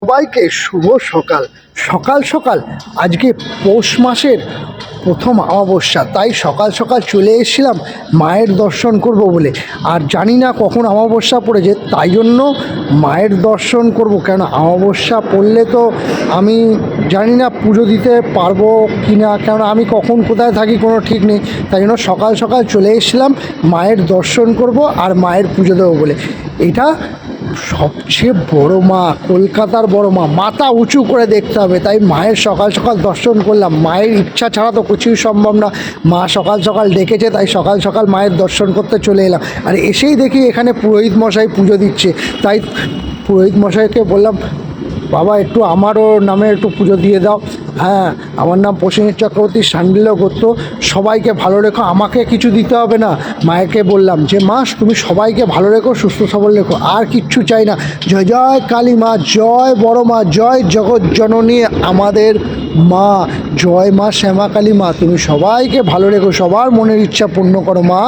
সবাইকে শুভ সকাল। সকাল সকাল আজকে পৌষ মাসের প্রথম অমাবস্যা, তাই সকাল সকাল চলে এসেছিলাম মায়ের দর্শন করব বলে। আর জানি না কখন অমাবস্যা পড়েছে, তাই জন্য মায়ের দর্শন করব। কেন অমাবস্যা পড়লে তো আমি জানি না পুজো দিতে পারবো কি না, কেন আমি কখন কোথায় থাকি কোনো ঠিক নেই। তাই জন্য সকাল সকাল চলে এসেছিলাম মায়ের দর্শন করব আর মায়ের পুজো দেবো বলে। এটা সবচেয়ে বড় মা, কলকাতার বড় মা, মাথা উঁচু করে দেখতে হবে, তাই মায়ের সকাল সকাল দর্শন করলাম। মায়ের ইচ্ছা ছাড়া তো কিছুই সম্ভব না। মা সকাল সকাল ডেকেছে, তাই সকাল সকাল মায়ের দর্শন করতে চলে এলাম। আর এসেই দেখি এখানে পুরোহিত মশাই পুজো দিচ্ছে, তাই পুরোহিত মশাইকে বললাম, বাবা একটু আমারও নামে একটু পুজো দিয়ে দাও। হ্যাঁ, আমার নাম প্রসেনজিৎ চক্রবর্তী, সান্ডিল্য গোত্র। সবাইকে ভালো রেখো, আমাকে কিছু দিতে হবে না। মায়েকে বললাম যে মা তুমি সবাইকে ভালো রেখো, সুস্থ সবল রেখো, আর কিচ্ছু চাই না। জয় জয় কালী মা, জয় বড় মা, জয় জগৎ জননী আমাদের মা, জয় মা শ্যামা কালী মা, তুমি সবাইকে ভালো রেখো, সবার মনের ইচ্ছা পূর্ণ করো মা।